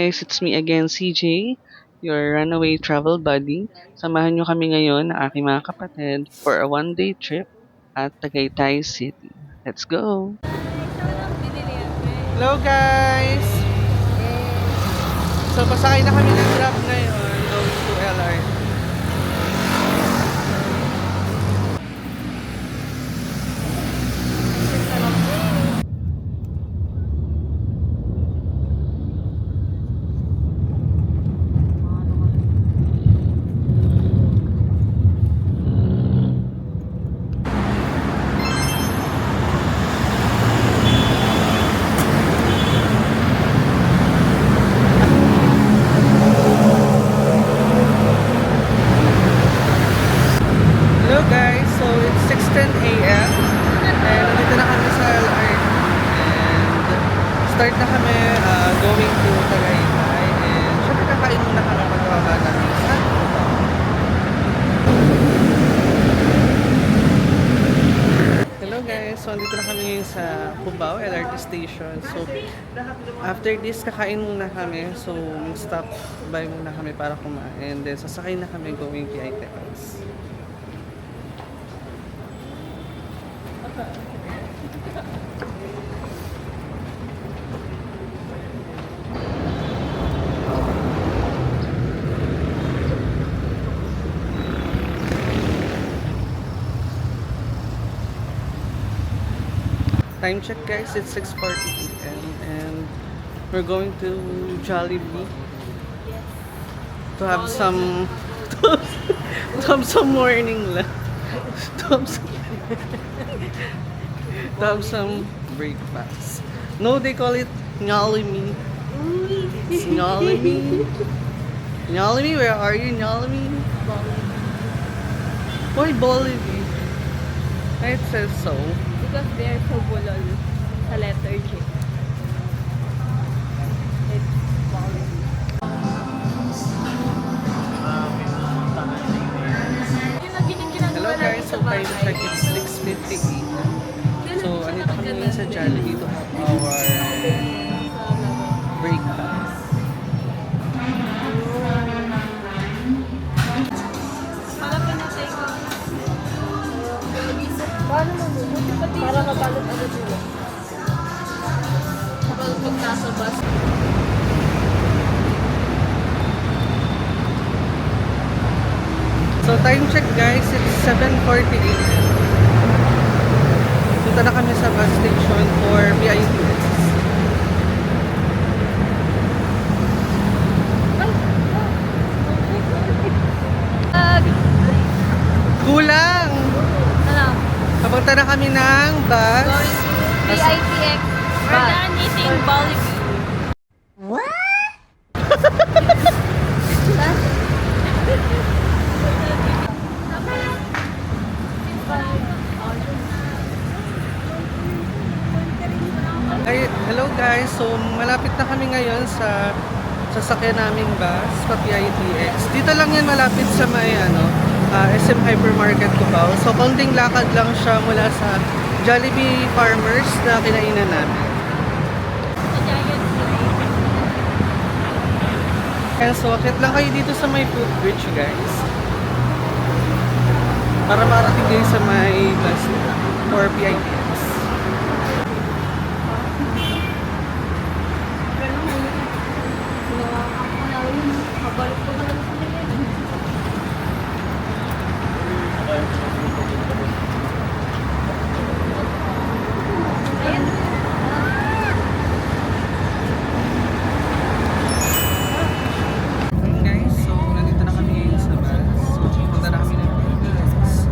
guys, it's me again, CJ, your runaway travel buddy. Samahan nyo kami ngayon ng aking mga kapatid for a one-day trip at Tagaytay City. Let's go! Hello guys! So pasakay na kami ng Grab ngayon going to LR. Hello guys, so it's 6:10 a.m. and nandito na kami sa LR and start na kami going to Tagaytay and syempre kakain muna kami pagkababa namin sa Hello guys, so nandito na kami ngayon sa Cubao LRT station. So after this kakain muna kami, so stop by muna kami para kumain and then sasakay na kami going PITX. Time check guys, it's 6:40 p.m. and we're going to Jollibee to have some to have some morning lunch. To have some breakfast. No, they call it Nyalimi. Nyalimi. Nyalimi, where are you? Nyalimi? Why Bolivie? It says so. Because they're so bulol sa letter J. It's Hello guys, so time check it's 6:58. So andito kami sa Jollibee to have our breakfast. para mabalot agad nila. Kapag nasa bus. So time check guys, it's 7:48. Punta na kami sa bus station for PITX. Kulang! Ano? Papunta na kami ng bus. Going to PITX. We're done eating Jollibee. Ay, hello guys, so malapit na kami ngayon sa sasakyan naming bus pa PITX. Dito lang yan malapit sa may SM Hypermarket Cubao. So konting lakad lang siya mula sa Jollibee Farmers na kinainan namin. Kaya so akit lang kayo dito sa may footbridge guys. Para marating kayo sa may bus for PITX. Guys, so nandito na kami ngayon sa bus. So punta na kami ng PITX.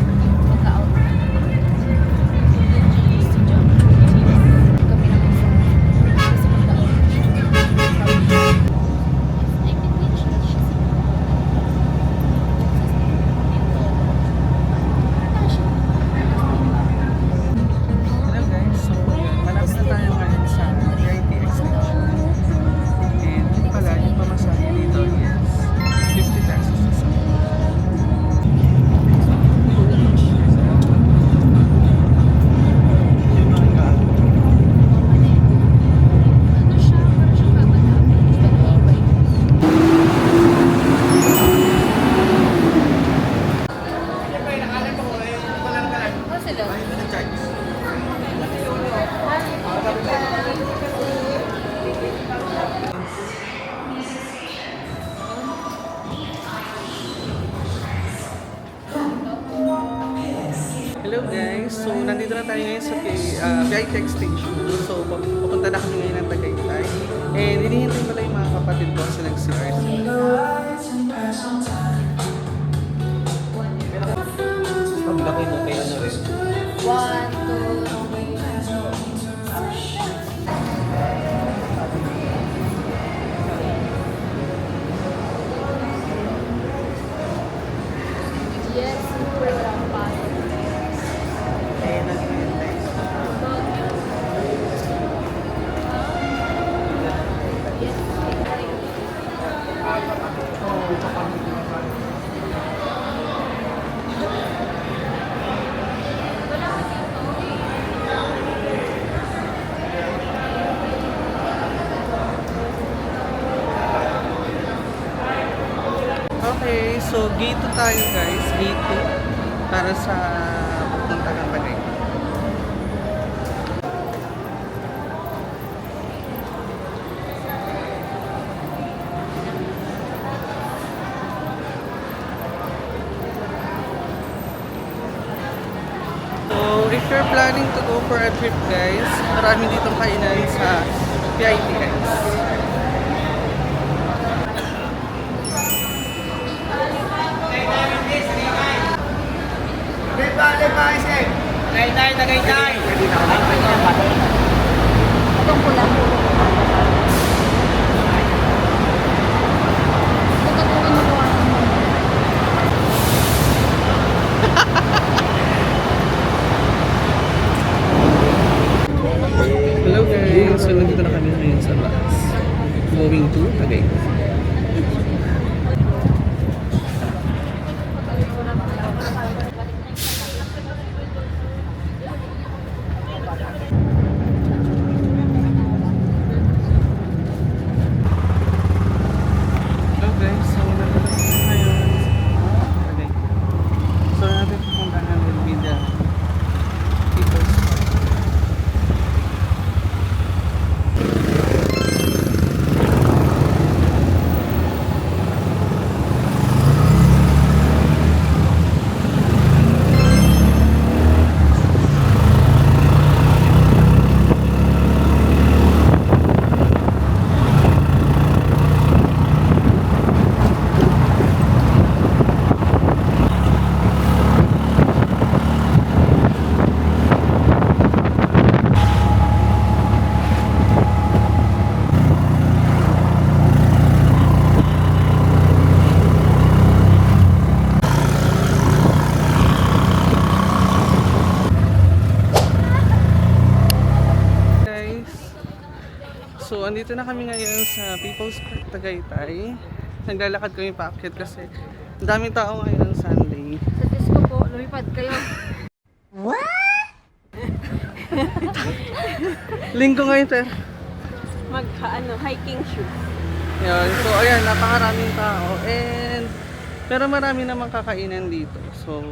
Hello guys, so nandito na tayo ngayon sa VITEX station. So pupunta na kami ngayon ng Tagaytay. And hinihintay pala yung mga kapatid ko kasi nag-CR sila. Paglaki mo kay ano rin. 1, 2, 3. Yes, super rampant. Okay, so gate 2 tayo guys, gate 2 para sa pupunta ng Tagaytay. So, if you're planning to go for a trip guys, marami ditong kainan sa PIT guys. Itong pula. Ito po kinukuha. Hello guys! So nandito na kami ngayon sa bus. Going to Tagaytay. Hello guys! So nandito na kami ngayon sa Tagaytay. So natin pupuntahan will be the People's Park. Guys, so andito na kami ngayon sa People's Park Tagaytay. Naglalakad kami paakyat kasi ang daming tao ngayon Sunday. Sa disco po, lumipad kayo. Linggo ngayon sir. Hiking shoes. Yun. So ayan, napakaraming tao and pero marami namang kakainan dito. So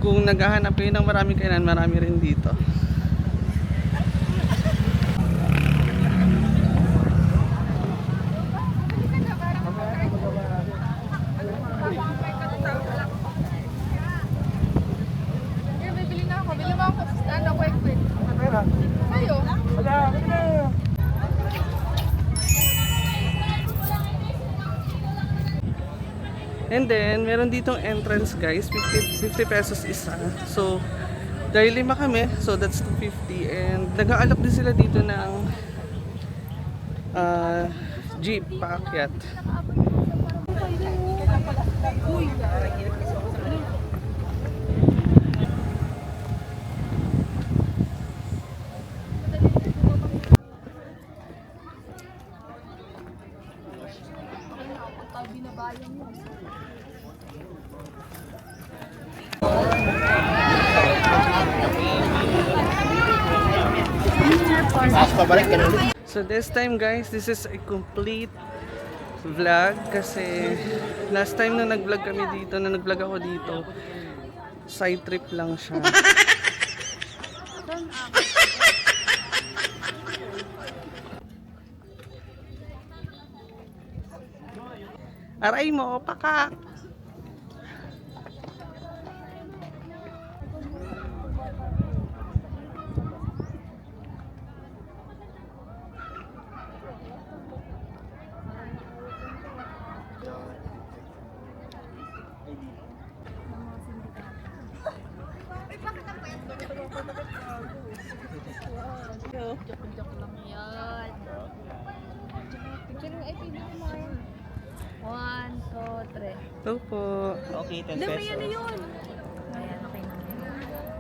kung naghahanap kayo ng maraming kainan, marami rin dito. Bibili na ako. Bili mo ako. Ano, quick. Kayo? And then, meron ditong entrance guys, 50 pesos isa. So, dahil 5 kami, so that's 250. And nag-aalok din sila dito ng jeep paakyat. So this time guys, this is a complete vlog kasi last time na nag-vlog kami dito, na nag-vlog ako dito, side trip lang siya. Aray mo, paka. Joke lang yan. Picture mo, ay, pili mo kayo. 1, 2, 3. Ito po. Okay, 10 Alam mo, pesos. yan na yun. Ayan, okay na.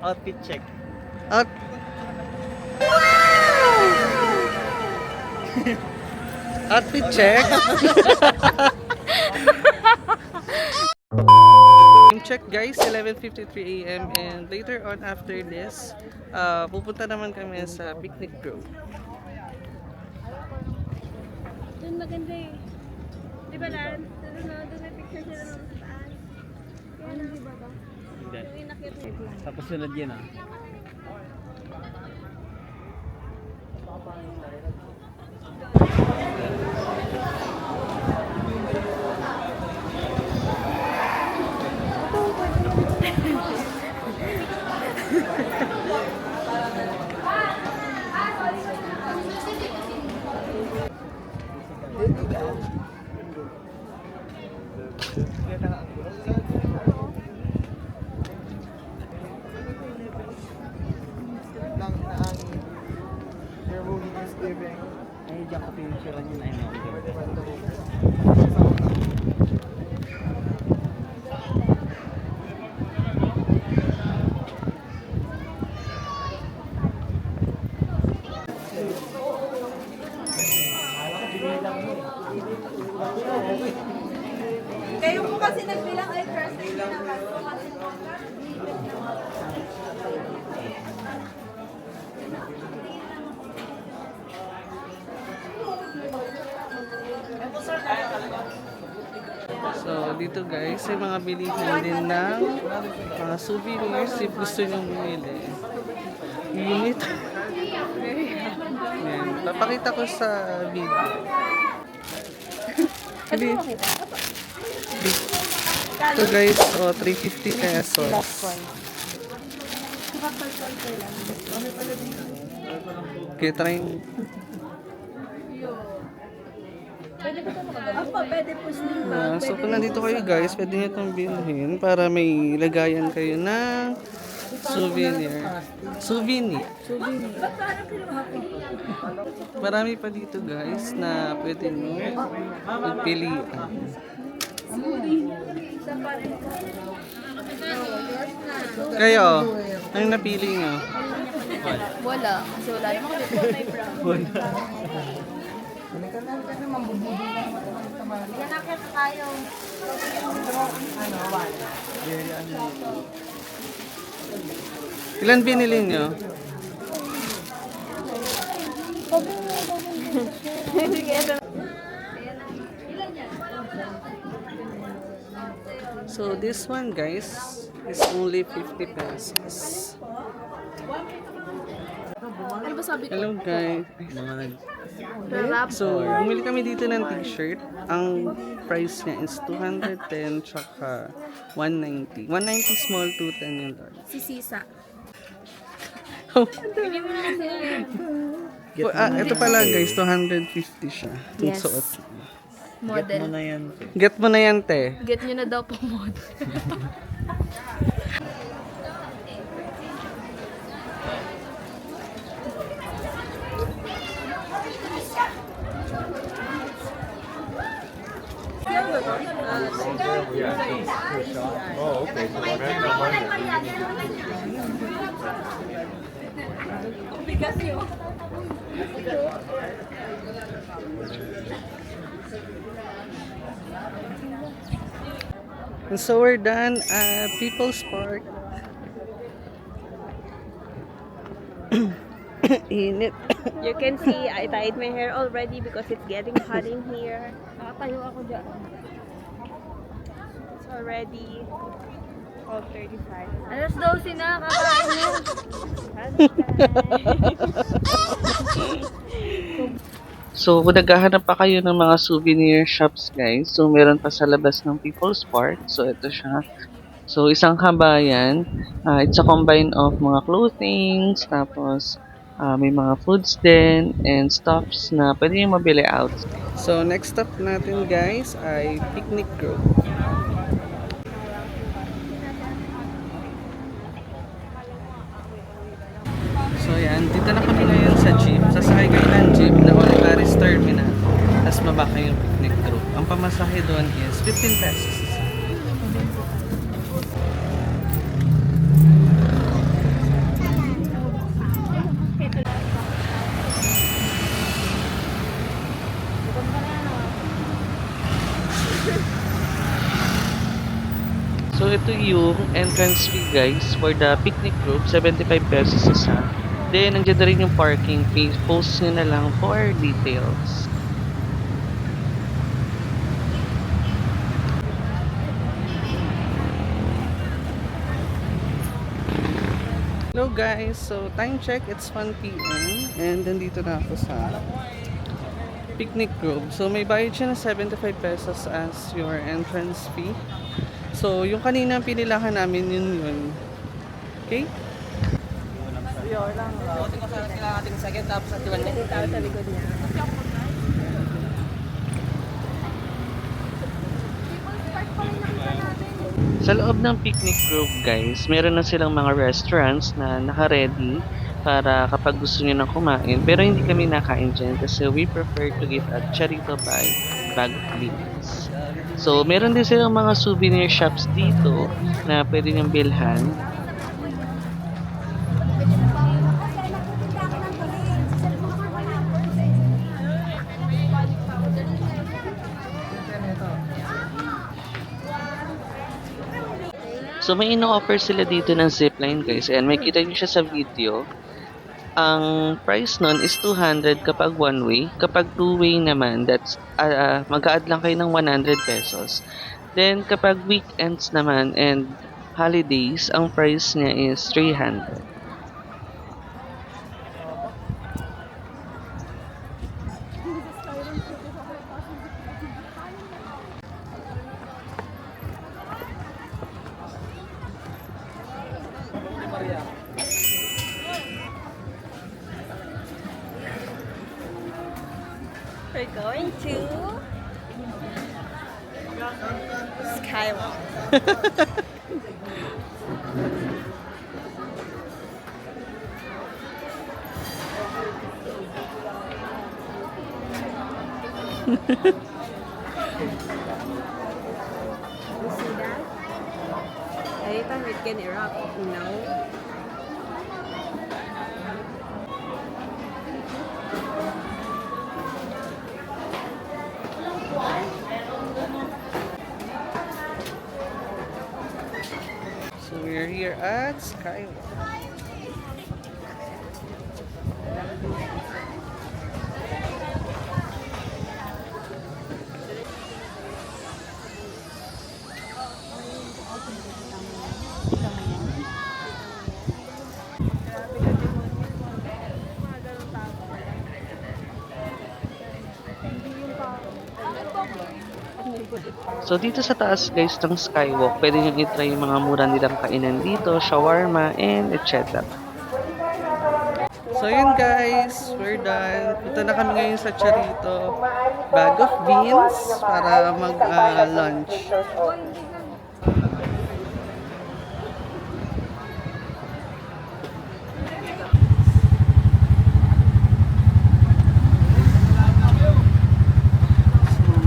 Outfit check. Out. Outfit check. Time check guys, 11:53 a.m. and later on after this, pupunta naman kami sa picnic grove. Doon maganda eh. Di ba Lan? Doon may picture sila naman sa taas. Yan ang di ba ba? Hindi. Yung inakit na. Tapos sunod yan ah. Ay, diyan ka pinicturean yun. Ay, no. Kayo po kasi nagbilang ay first time na kasi. So dito guys, may mga bilihan din ng mga souvenirs if gusto nyo bumili. Unit. Yan. Papakita ko sa video. Hindi. Ito guys, 350 pesos. Okay, try. Pwede po sila. So kung nandito kayo guys, pwede nyo itong bilhin para may lagayan kayo ng souvenir. Souvenir. Marami pa dito guys na pwede nyo magpilian. Kayo, anong napili nyo? Wala. So, wala naman kami po may brown. Nanakit tayo. Ilan binili nyo? So this one guys is only 50 pesos. Ano ba sabi ko? Hello guys. Mga nag... Rap. So bumili kami dito ng t-shirt. Ang price niya is 210 tsaka 190. 190 small, 210 yung large. Si Sisa. Bili mo na kasi. Ito pala guys, 250 siya. Itong Yes. suot. Get mo Model. na yan. Get mo na yan, te. Get nyo na daw po model. And so we're done at People's Park. Init. You can see I tied my hair already because it's getting hot in here. Nakatayo ako dyan. It's already 12:35. Alas 12 na, kakain na. Ano? So, kung naghahanap pa kayo ng mga souvenir shops, guys, so meron pa sa labas ng People's Park. So, ito siya. So, isang kabayan. It's a combine of mga clothings, tapos may mga foods din, and stuffs na pwede yung mabili out. So, next stop natin guys ay Picnic Grove. So, yan. Dito na kami ngayon sa jeep. Sasakay kayo ng jeep na Olivares Terminal. Tapos mabaka yung Picnic Grove. Ang pamasahe doon is 15 pesos. So, ito yung entrance fee, guys, for the Picnic Group, 75 pesos isa. Then, nandiyan na rin yung parking fee. Post nyo na lang for details. Hello guys, so time check, it's 1 p.m. and nandito na ako sa Picnic Grove. So may bayad siya na 75 pesos as your entrance fee. So yung kanina pinilahan namin yun. Okay? Sa likod niya. Sa loob ng Picnic Grove, guys, meron na silang mga restaurants na naka-ready para kapag gusto nyo nang kumain. Pero hindi kami nakain dyan kasi we prefer to get a charito by bag of beans. So, meron din silang mga souvenir shops dito na pwede nyong bilhan. So, may ino-offer sila dito ng zipline, guys. And may kita nyo siya sa video. Ang price nun is 200 kapag one way. Kapag two way naman, that's mag-a-add lang kayo ng 100 pesos. Then, kapag weekends naman and holidays, ang price niya is 300. We're going to Skywalk. You see that? Anytime it can erupt, you know? So we're here at Skywalk. So, dito sa taas, guys, ng Skywalk, pwede nyo i-try yung mga mura nilang kainan dito, shawarma, and etc. So yun guys, we're done. Punta na kami ngayon sa Charito Bag of Beans para mag-lunch. So,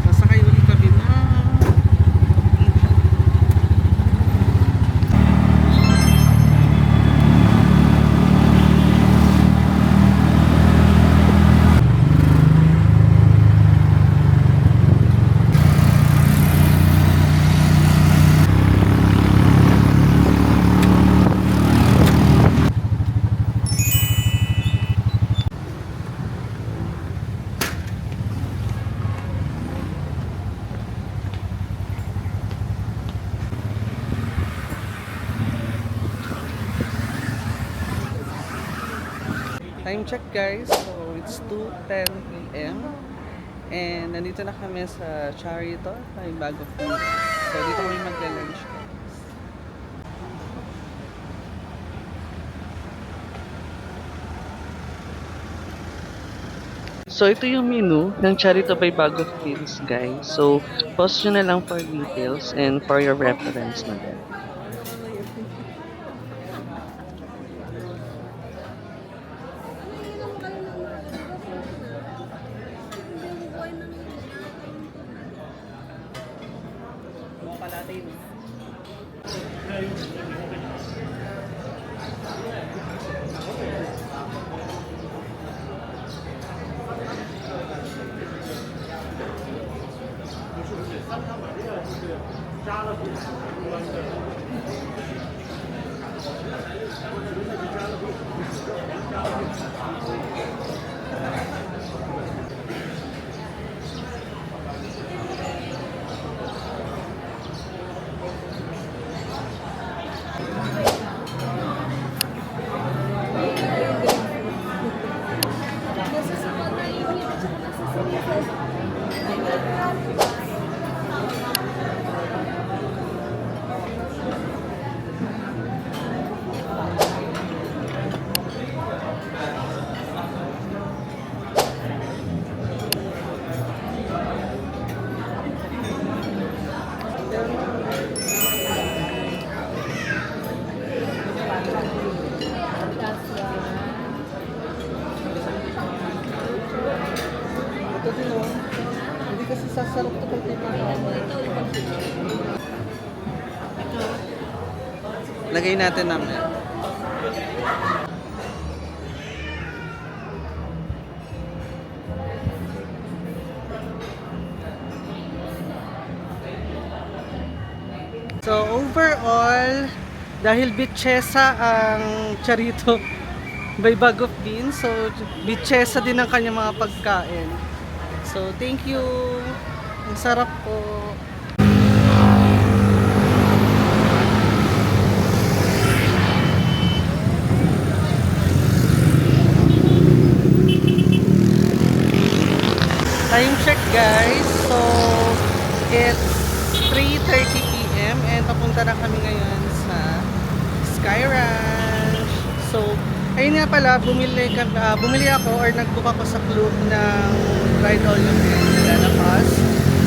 sasakay ulit kami na Time check guys, so it's 2:10 p.m. And nandito na kami sa Charito, may bago food. So dito kami magla-lunch guys. So, ito yung menu ng Charito by Bago Feels, guys. So, pause nyo na lang for details and for your reference na din. Ito din oh. Hindi kasi sasarap ito pag lagay natin namin. So overall, dahil bitchesa ang Charito by Bag of Beans, so bitchesa din ang kanyang mga pagkain. So thank you. Ang sarap po. Time check guys. So it's 3:30 p.m. and papunta na kami ngayon sa Sky Ranch. So ayun nga pala, bumili ako or nag-book ako sa Klook ng Ride All You Can Banana Pass.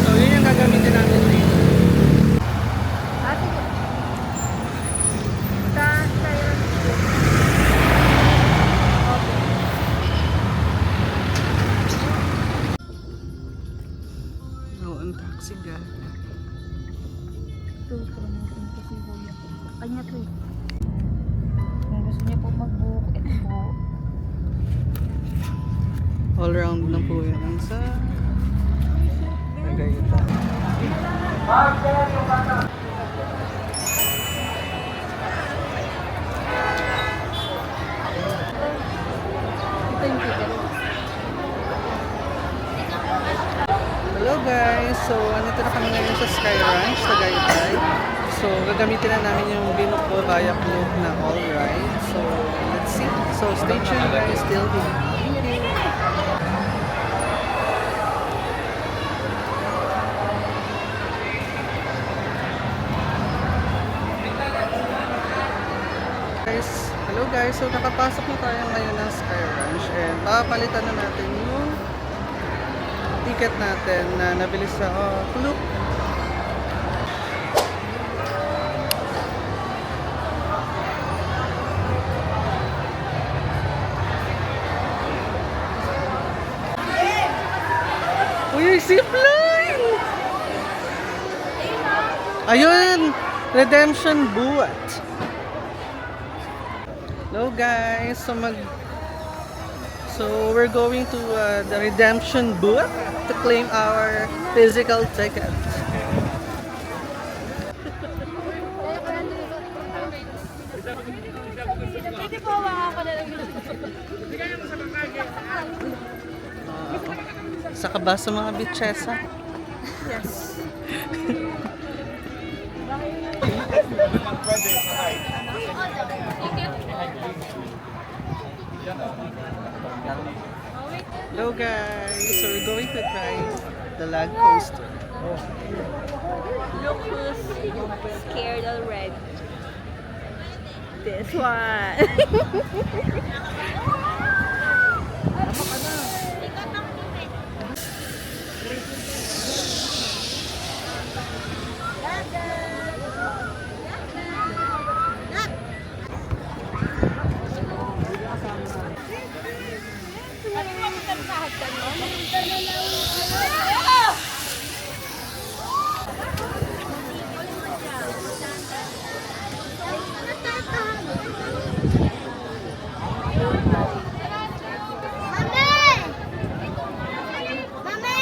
So yun yung gagamitin namin dito. Oh, ang taxi ga. Ito, promotion kasi kuya. Kanya to eh. Kung gusto niya po mag-book, ito po. All round na po yan sa Tagaytay. Ito yung ticket. Hello guys! So, andito na kami ngayon sa Sky Ranch, Tagaytay. So, gagamitin na namin yung binok ko via Klook na all ride. So, let's see. So, stay tuned guys. Still here. Thank you! Hello guys! So, nakapasok na tayo ngayon ng Sky Ranch and papalitan na natin yung ticket natin na nabili sa Klook. Uy, zipline! Ayun! Redemption Buwat. Hello guys! So we're going to the Redemption Booth to claim our physical ticket. Saka ba sa mga bitchesa? Yes. Hello guys, so we're going to try the lag coaster. Look who's scared already. This one.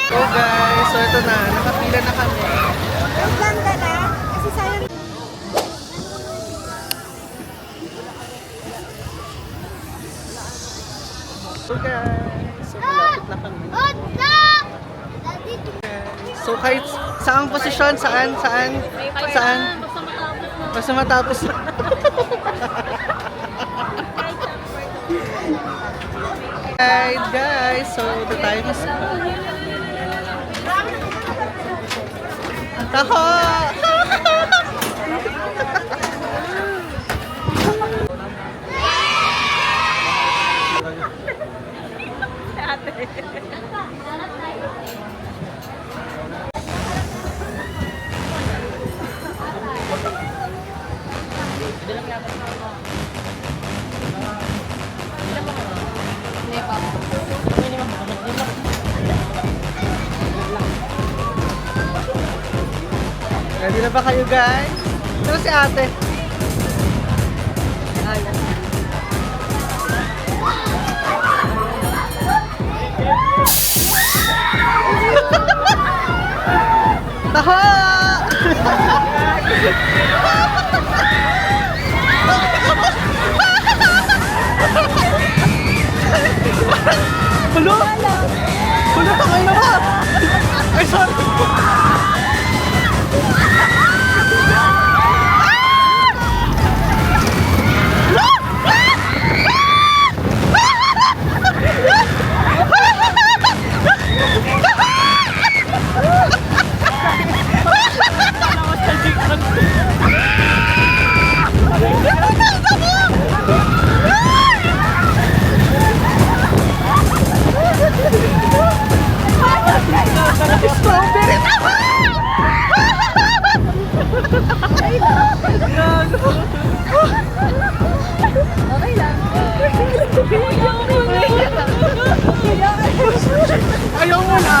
So guys, so ito na, nakapila na kami. Ang ganda na. Kasi sayang. So guys, so malapit na kami. So kahit saang posisyon, saan? Basta matapos na. Alright guys, so the time is... Taho! Ready na ba kayo guys? Sino si ate? Taho! Hulo! Hulo, tangay na ba? Ay, sorry! Strawberry! Okay lang. Ayaw mo na?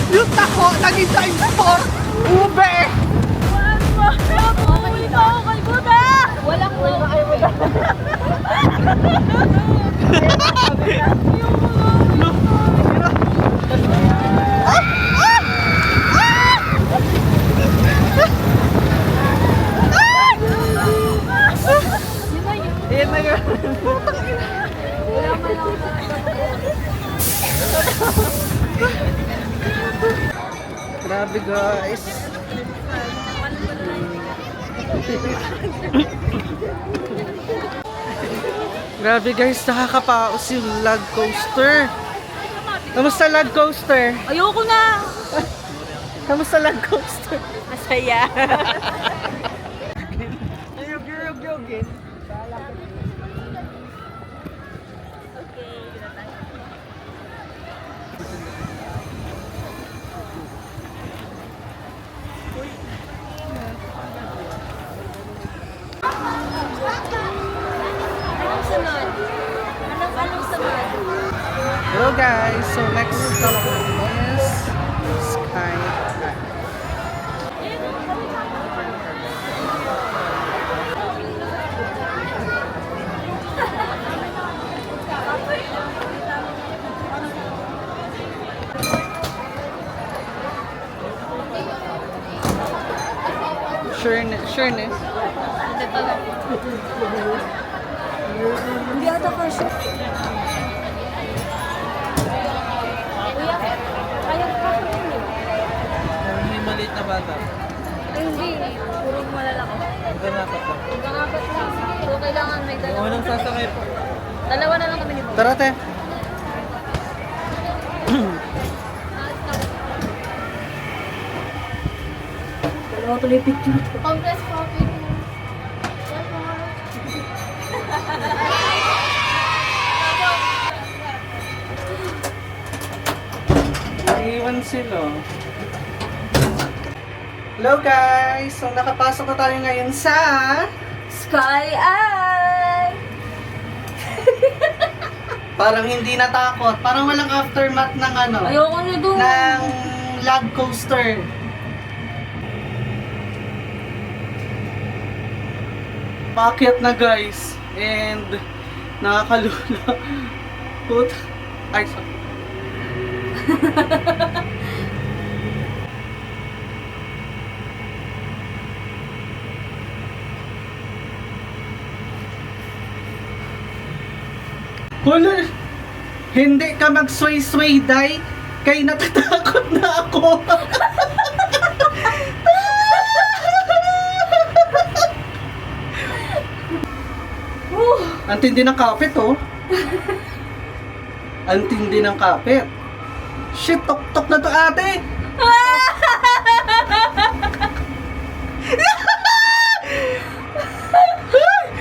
Yung tako, naging times 4! Ube! Walang Ayan na yun. Grabe guys. Grabe guys, nakakapaos yung lag coaster. Kamusta lag coaster? Ayoko na. Kamusta lag coaster? Masaya. Okay, Hello guys, so next stop is Sky. Sureness. Hindi ata ka siya. Kuya, ayaw ka siya yun eh. May maliit na bata. Ay hindi, puro malalaki. Hanggang apat lang. Hanggang apat lang. So kailangan may Kung dalawa. anong sasakay po. Dalawa na lang kami ni Bob. Tara te. Dalawa tuloy picture. Compress copy. Iwan sila. Hello guys! So nakapasok na tayo ngayon sa Sky Eye! parang hindi natakot. Parang walang aftermath ng ano. Ayoko na doon. Ng log coaster. Paakyat na guys. And nakakalula. Put. Ay, sorry. Huli! Hindi ka mag-sway-sway, Day. Kay natatakot na ako. Ang tindi ng kapit, oh. Ang tindi ng kapit. Shit, tok-tok na to, ate.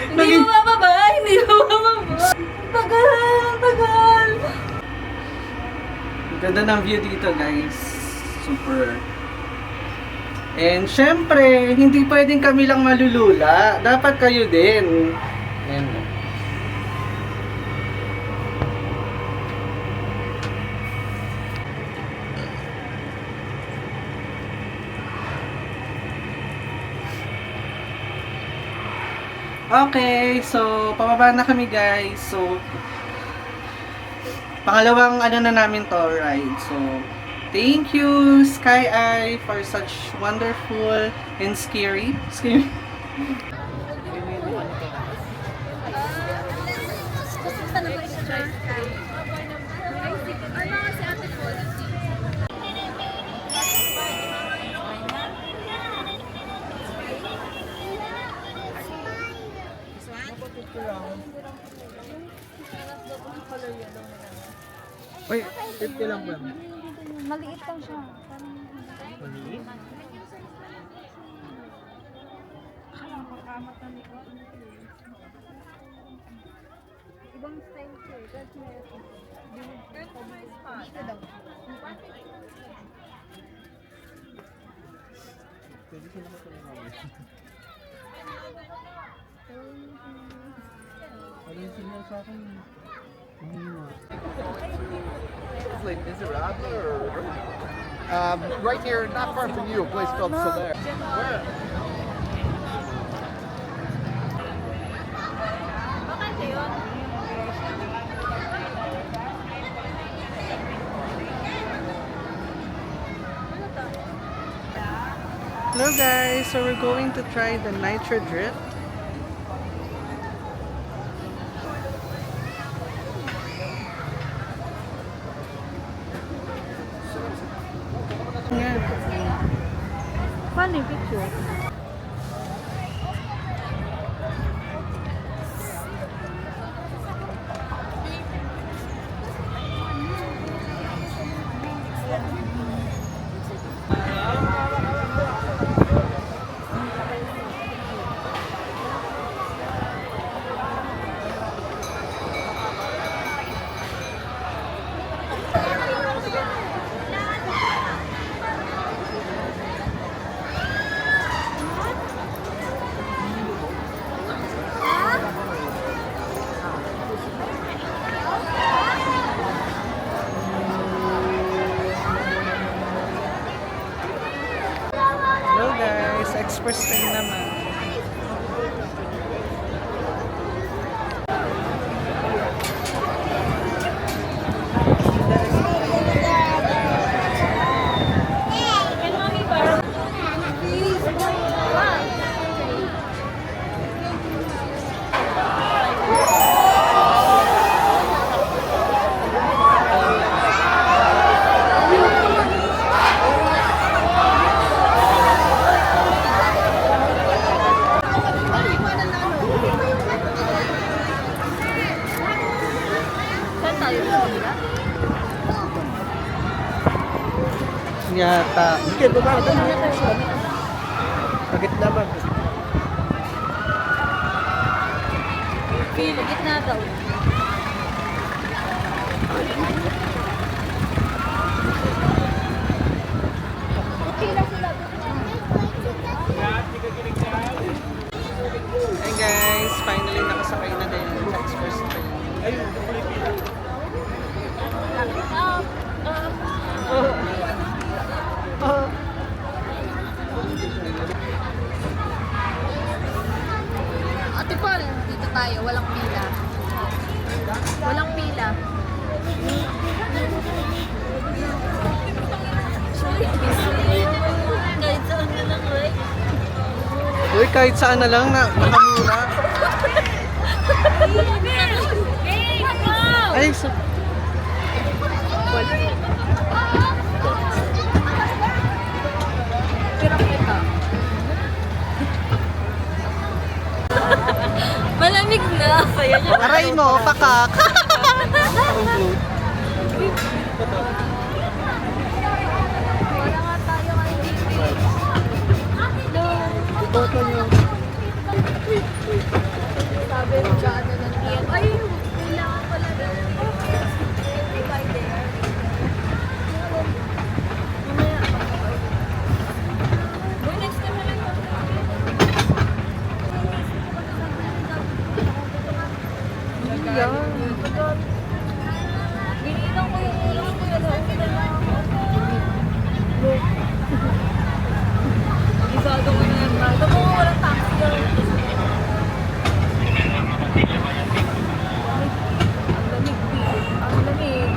Hindi mo mababa! Hindi mo mababa! Tagal! Tagal! Ganda ng view dito, guys. Super. And syempre, hindi pwedeng kami lang malulula. Dapat kayo din. Ayan. Okay, so pababa na kami guys. So pangalawang ano na namin to ride. So thank you Sky Eye for such wonderful and scary. Basta na ba siya? Ano si Ate Paul? Uy, 50 lang po yan. Maliit lang siya. Maliit? Ibang style siya eh. That's meron. Dito daw. Pwede sila matulungan. Ano yung signal sa akin? Les Miserables or right here, not far from you, a place called Solaire. Where? Hello guys, so we're going to try the Nitro Drift. Yan. Funny picture. first time naman. Saan tayo sila? Yata. Sige, baba. Pagit na ba? Pili, gitna daw. Pila sila. Hey guys, finally nakasakay na din sa express train. Ate Paul, dito tayo. Walang pila. Walang pila. Kahit saan na lang, right? Uy, kahit saan na lang na nakamura. Ay, so... Malamig na. Aray mo, pakak! Wala nga tayo kay Itoto nyo. Sabi rin dyan na nandiyan. Ay, kailangan pala rin. By there. Mamaya. Boy, next time na lang yun. Ginilang ko yung ulang ko yun. Isado ko na yan. Tama ko walang taxi yun. Ang lamig. Ang lamig.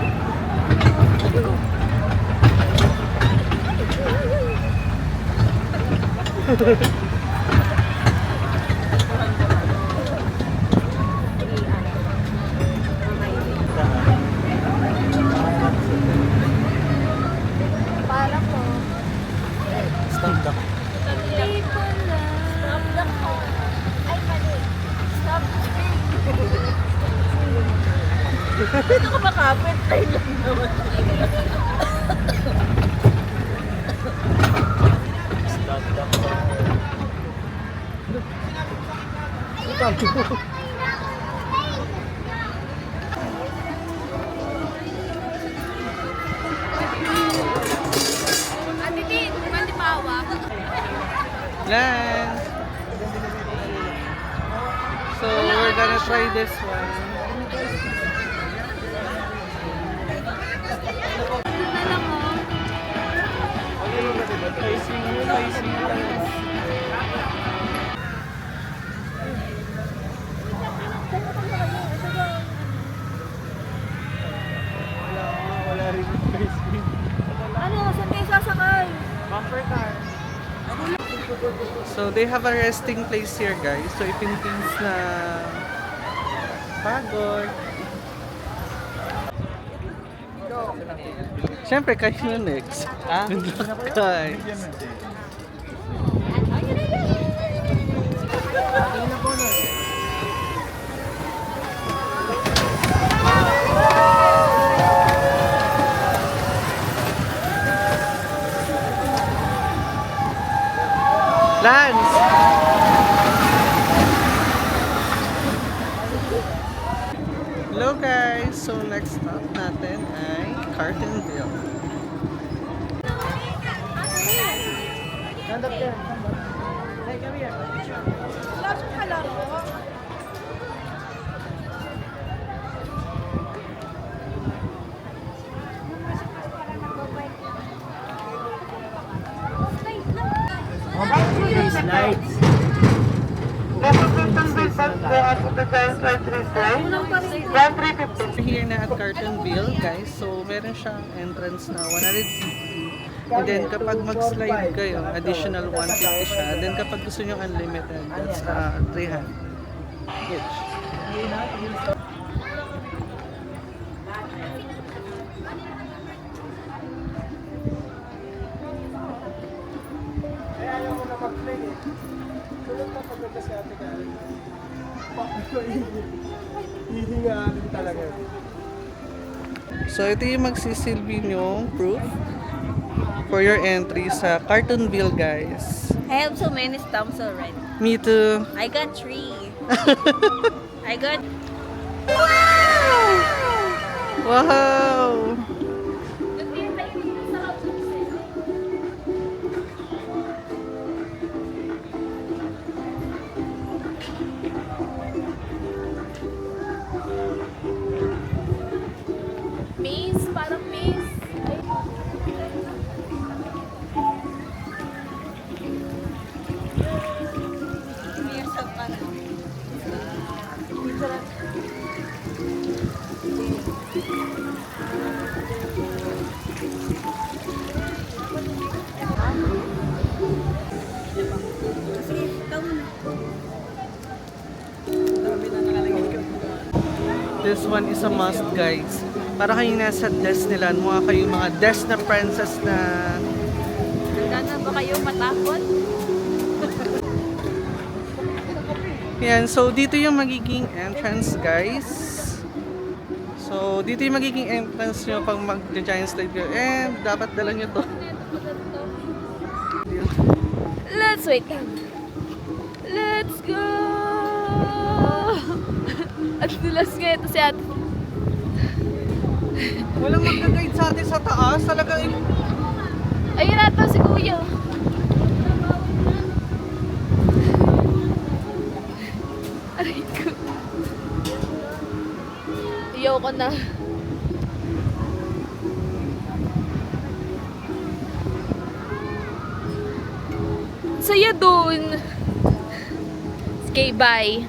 Para ko. Stand up. Stop the car. Ay, mali. Stop the train. Ito ka makapit. Ay, lang naman. Ate Tin, di ba hawak? Lance! So, we're gonna try this one. Na lang oh. Wala rin yung face cream. Ano, saan kayo sasakay? Bumper car. So, they have a resting place here, guys. So, if in case na pagod. Siyempre, kayo na next. Good luck, guys. Lance! Hello guys! So next stop natin ay Cartonville. Stand up there. Hey, come here. Lights. We're here na at Cartonville, guys. So, meron siyang entrance na 150. And then, kapag mag-slide kayo, additional 150 siya. Then, kapag gusto nyo unlimited, that's 300 each. Kaya ayaw mo na mag-play eh. Tulog na pagod kasi ate Karen. Hihingaan talaga. So, ito yung magsisilbi nyong proof for your entry sa Cartonville, guys. I have so many stamps already. Me too. I got 3. I got... Wow! Maze, parang maze. This one is a must, guys. Para kayong nasa desk nila, mukha kayong mga desk na princess na... Handa na ba kayo matakot? Yan, so dito yung magiging entrance, guys. So, dito yung magiging entrance nyo pag mag-giant slide kayo. And dapat dala nyo to. Let's wait. Let's go! At dulas nga ito si ate. Walang mag-guide sa atin sa taas. Talaga Ayun na ito si kuya. Aray ko. Iyaw ko na. Saya dun. Okay, bye.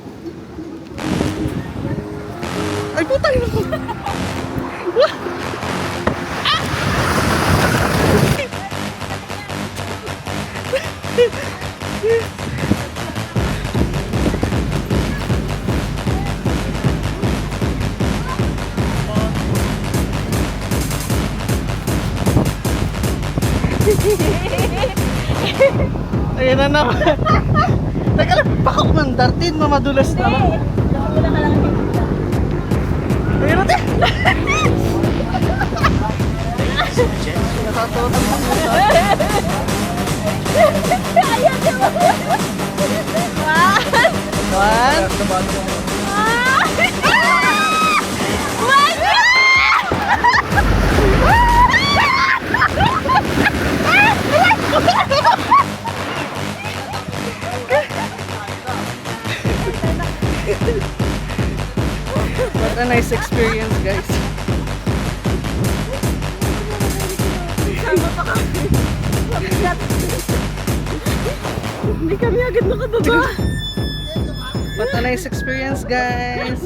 Ay, putang ina. Ayun na naman. Teka lang, baka umandartin, mamadulas naman. Ayun na din. Natatawa ng One. What a nice experience, guys. Hindi kami agad nakababa. What a nice experience, guys.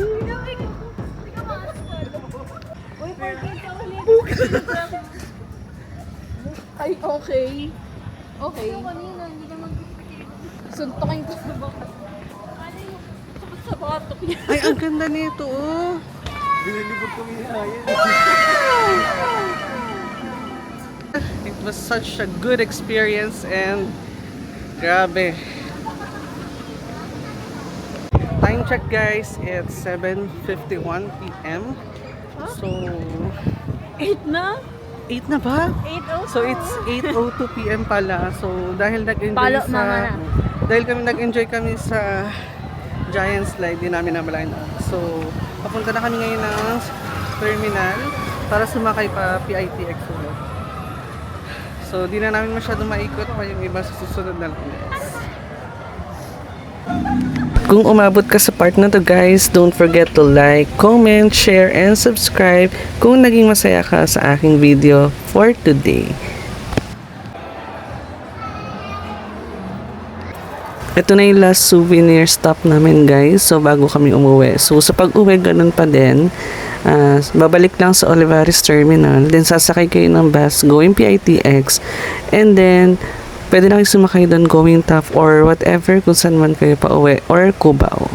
Ay, okay. Okay. Kanina, hindi naman. Suntokin ko sa bakat. Sa batok niya. Ay, ang ganda nito, oh. Binalibot kong ihayin. It was such a good experience and grabe. Time check, guys. It's 7:51 p.m. So 8 na? 8 na ba? 8:02. So it's 8:02 p.m. pala. So dahil nag-enjoy Palo, sa mama na. dahil nag-enjoy kami sa giant slide, di namin namalayan. So papunta na kami ngayon ng terminal para sumakay pa PITX ulit. So di na namin masyadong maikot pa yung iba sa susunod na lang, guys. Kung umabot ka sa part na to, guys, don't forget to like, comment, share, and subscribe kung naging masaya ka sa aking video for today. Ito na yung last souvenir stop namin guys. So bago kami umuwi. So sa pag-uwi ganun pa din. Babalik lang sa Olivares Terminal. Then sasakay kayo ng bus going PITX. And then pwede na kayo sumakay doon going Taft or whatever kung saan man kayo pa uwi or Cubao.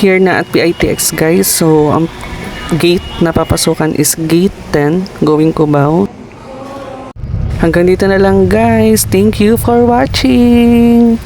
Here na at PITX guys. So ang gate na papasukan is gate 10 going Cubao. Hanggang dito na lang guys. Thank you for watching.